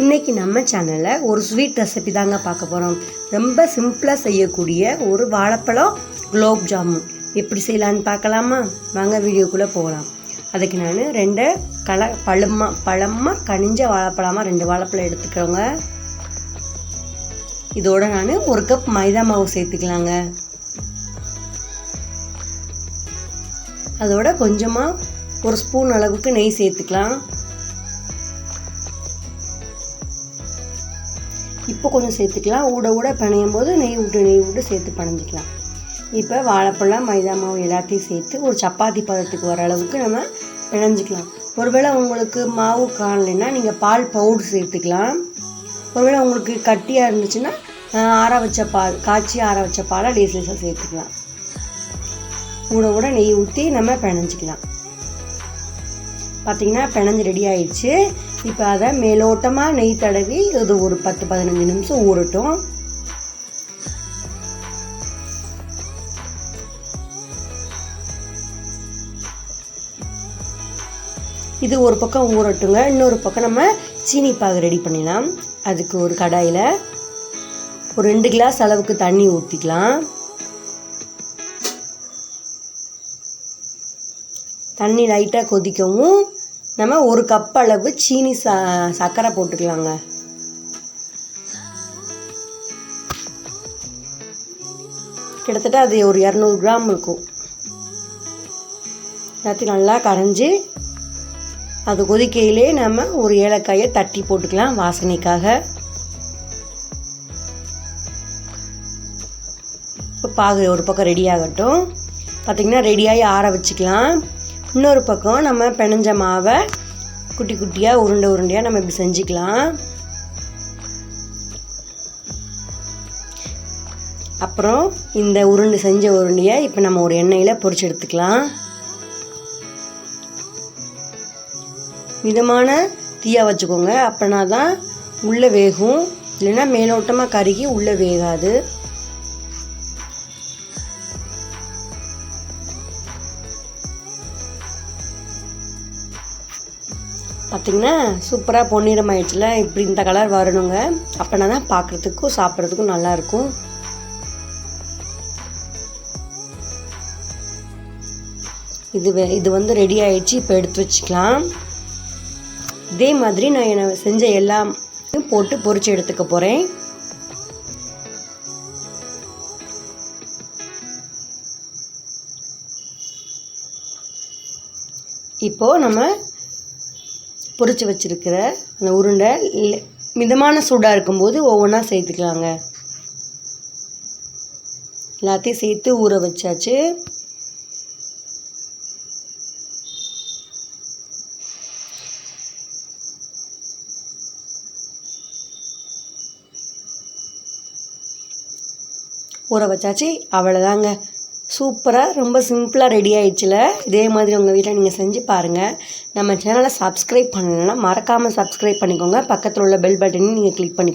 இன்றைக்கி நம்ம சேனலில் ஒரு ஸ்வீட் ரெசிபி தாங்க பார்க்க போகிறோம். ரொம்ப சிம்பிளாக செய்யக்கூடிய ஒரு வாழைப்பழம் குலோப் ஜாமுன் எப்படி செய்யலான்னு பார்க்கலாமா? வாங்க வீடியோக்குள்ளே போகலாம். அதுக்கு நான் 2 பழமாக கனிஞ்ச வாழைப்பழமாக 2 வாழைப்பழம் எடுத்துக்கிறோங்க. இதோட நான் 1 கப் மைதா மாவு சேர்த்துக்கலாங்க. அதோட கொஞ்சமாக 1 ஸ்பூன் அளவுக்கு நெய் சேர்த்துக்கலாம். இப்போ கொஞ்சம் சேர்த்துக்கலாம். ஊட பிணையும் போது நெய் விட்டு சேர்த்து பிணைஞ்சிக்கலாம். இப்போ வாழைப்பழம் மைதா மாவு எல்லாத்தையும் சேர்த்து ஒரு சப்பாத்தி பதத்துக்கு வர அளவுக்கு நம்ம பிணைஞ்சிக்கலாம். ஒருவேளை உங்களுக்கு மாவு காணலைன்னா நீங்கள் பால் பவுடர் சேர்த்துக்கலாம். ஒருவேளை உங்களுக்கு கட்டியாக இருந்துச்சுன்னா காய்ச்சி ஆற வச்ச பாலை லேசாக சேர்த்துக்கலாம். ஊட நெய் ஊற்றி நம்ம பிணைஞ்சிக்கலாம். பார்த்திங்கன்னா பிணைஞ்சு ரெடி ஆயிடுச்சு. இப்போ அதை மேலோட்டமாக நெய் தடவி இது ஒரு 10-15 நிமிஷம் ஊறட்டும். இது ஒரு பக்கம் ஊறட்டுங்க. இன்னொரு பக்கம் நம்ம சீனி பாகு ரெடி பண்ணிடலாம். அதுக்கு ஒரு கடாயில் ஒரு 2 கிளாஸ் அளவுக்கு தண்ணி ஊற்றிக்கலாம். தண்ணி லைட்டாக கொதிக்கவும் நம்ம 1 கப் அளவு சீனி சர்க்கரை போட்டுக்கலாங்க. கிட்டத்தட்ட அது ஒரு 200 கிராம் இருக்கும். எல்லாத்தையும் நல்லா கரைஞ்சி அது கொதிக்கையிலே நம்ம ஒரு ஏலக்காயை தட்டி போட்டுக்கலாம் வாசனைக்காக. இப்போ பாகு ஒரு பக்கம் ரெடி ஆகட்டும். பார்த்திங்கன்னா ரெடியாகி ஆற வச்சுக்கலாம். இன்னொரு பக்கம் நம்ம பிணைஞ்ச மாவை குட்டி குட்டியாக உருண்டையாக நம்ம இப்படி செஞ்சுக்கலாம். அப்புறம் இந்த செஞ்ச உருண்டையை இப்போ நம்ம ஒரு எண்ணெயில் பொரிச்சு எடுத்துக்கலாம். மிதமான தீயாக வச்சுக்கோங்க. அப்படின்னா தான் உள்ளே வேகும். இல்லைன்னா மேலோட்டமாக கருகி உள்ளே வேகாது. பார்த்திங்கன்னா சூப்பராக பொன்னிறம் ஆயிடுச்சுல. இப்படி இந்த கலர் வரணுங்க. அப்படின்னா தான் பார்க்குறதுக்கும் சாப்பிட்றதுக்கும் நல்லாயிருக்கும். இது வந்து ரெடி ஆயிடுச்சு. இப்போ எடுத்து வச்சுக்கலாம். இதே மாதிரி நான் செஞ்ச எல்லாம் போட்டு பொரிச்சு எடுத்துக்க போகிறேன். இப்போது நம்ம பொரிச்சு வச்சுருக்கிற அந்த உருண்டை மிதமான சூடாக இருக்கும்போது ஒவ்வொன்றா சேர்த்துக்கலாங்க. எல்லாத்தையும் சேர்த்து ஊற வச்சாச்சு. ஊற வச்சாச்சு. அவ்வளோதாங்க. சூப்பராக ரொம்ப சிம்பிளாக ரெடி ஆகிடுச்சுல. இதே மாதிரி உங்கள் வீட்டில் நீங்கள் செஞ்சு பாருங்கள். நம்ம சேனலை சப்ஸ்கிரைப் பண்ணலைன்னா மறக்காமல் சப்ஸ்கிரைப் பண்ணிக்கோங்க. பக்கத்தில் உள்ள பெல் பட்டனையும் நீங்கள் கிளிக் பண்ணிக்கோங்க.